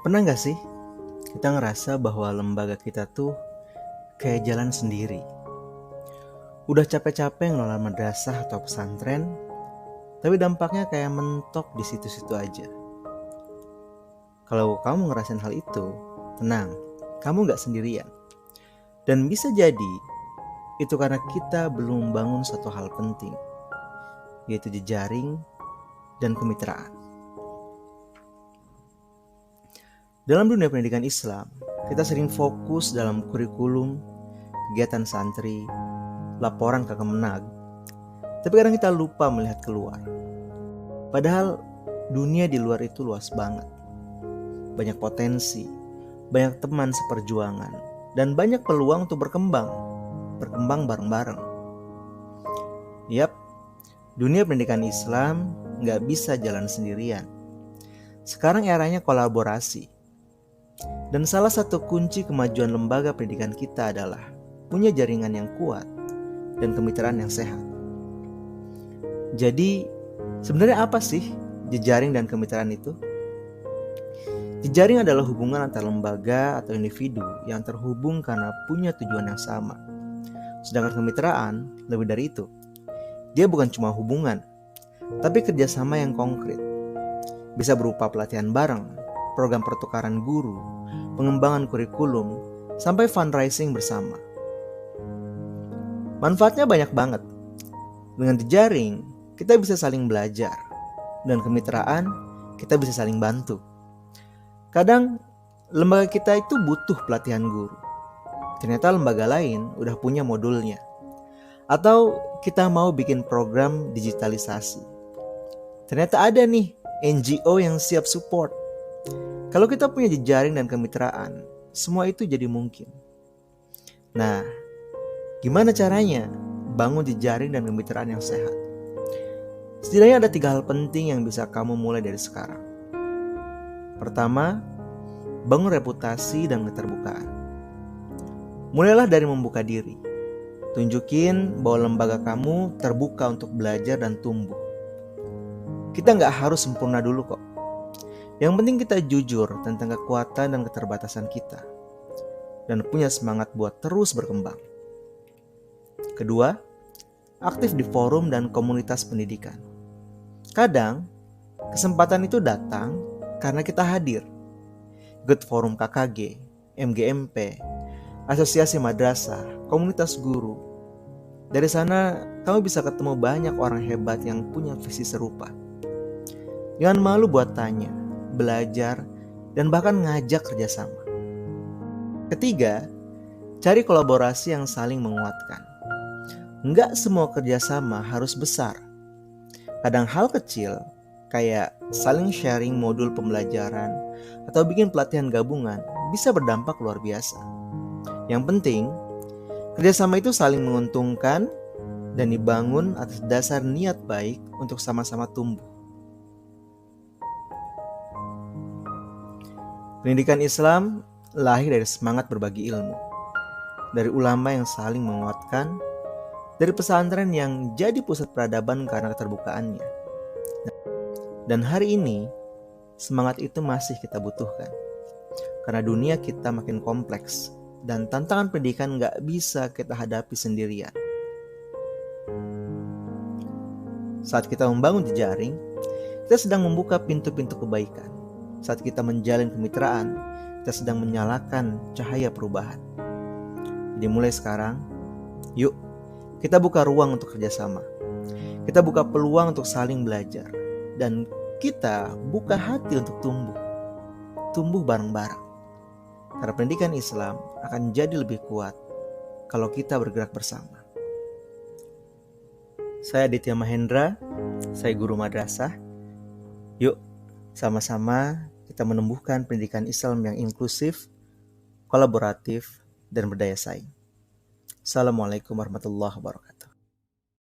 Pernah gak sih kita ngerasa bahwa lembaga kita tuh kayak jalan sendiri? Udah capek-capek ngelola madrasah atau pesantren, tapi dampaknya kayak mentok di situ-situ aja. Kalau kamu ngerasain hal itu, tenang, kamu gak sendirian. Dan bisa jadi itu karena kita belum membangun satu hal penting, yaitu jejaring dan kemitraan. Dalam dunia pendidikan Islam, kita sering fokus dalam kurikulum, kegiatan santri, laporan ke Kemenag. Tapi kadang kita lupa melihat keluar. Padahal dunia di luar itu luas banget. Banyak potensi, banyak teman seperjuangan, dan banyak peluang untuk berkembang bareng-bareng. Yap, dunia pendidikan Islam gak bisa jalan sendirian. Sekarang eranya kolaborasi. Dan salah satu kunci kemajuan lembaga pendidikan kita adalah punya jaringan yang kuat dan kemitraan yang sehat. Jadi, sebenarnya apa sih jejaring dan kemitraan itu? Jejaring adalah hubungan antar lembaga atau individu yang terhubung karena punya tujuan yang sama. Sedangkan kemitraan lebih dari itu. Dia bukan cuma hubungan, tapi kerjasama yang konkret. Bisa berupa pelatihan bareng, program pertukaran guru, pengembangan kurikulum, sampai fundraising bersama. Manfaatnya banyak banget. Dengan jejaring, kita bisa saling belajar. Dan kemitraan, kita bisa saling bantu. Kadang, lembaga kita itu butuh pelatihan guru. Ternyata lembaga lain udah punya modulnya. Atau kita mau bikin program digitalisasi. Ternyata ada nih NGO yang siap support. Kalau kita punya jejaring dan kemitraan, semua itu jadi mungkin. Nah, gimana caranya bangun jejaring dan kemitraan yang sehat? Setidaknya ada 3 hal penting yang bisa kamu mulai dari sekarang. Pertama, bangun reputasi dan keterbukaan. Mulailah dari membuka diri. Tunjukin bahwa lembaga kamu terbuka untuk belajar dan tumbuh. Kita gak harus sempurna dulu kok. Yang penting kita jujur tentang kekuatan dan keterbatasan kita. Dan punya semangat buat terus berkembang. Kedua, aktif di forum dan komunitas pendidikan. Kadang, kesempatan itu datang karena kita hadir. Ikut forum KKG, MGMP, asosiasi madrasah, komunitas guru. Dari sana, kamu bisa ketemu banyak orang hebat yang punya visi serupa. Jangan malu buat tanya, belajar, dan bahkan ngajak kerjasama. Ketiga, cari kolaborasi yang saling menguatkan. Enggak semua kerjasama harus besar. Kadang hal kecil, kayak saling sharing modul pembelajaran atau bikin pelatihan gabungan, bisa berdampak luar biasa. Yang penting, kerjasama itu saling menguntungkan dan dibangun atas dasar niat baik untuk sama-sama tumbuh. Pendidikan Islam lahir dari semangat berbagi ilmu, dari ulama yang saling menguatkan, dari pesantren yang jadi pusat peradaban karena keterbukaannya. Dan hari ini, semangat itu masih kita butuhkan, karena dunia kita makin kompleks, dan tantangan pendidikan gak bisa kita hadapi sendirian. Saat kita membangun jejaring, kita sedang membuka pintu-pintu kebaikan. Saat kita menjalin kemitraan, kita sedang menyalakan cahaya perubahan. Jadi mulai sekarang, yuk kita buka ruang untuk kerjasama. Kita buka peluang untuk saling belajar. Dan kita buka hati untuk tumbuh. Tumbuh bareng-bareng. Karena pendidikan Islam akan jadi lebih kuat kalau kita bergerak bersama. Saya Aditya Mahendra, saya guru madrasah. Yuk sama-sama kita menumbuhkan pendidikan Islam yang inklusif, kolaboratif, dan berdaya saing. Assalamualaikum warahmatullahi wabarakatuh.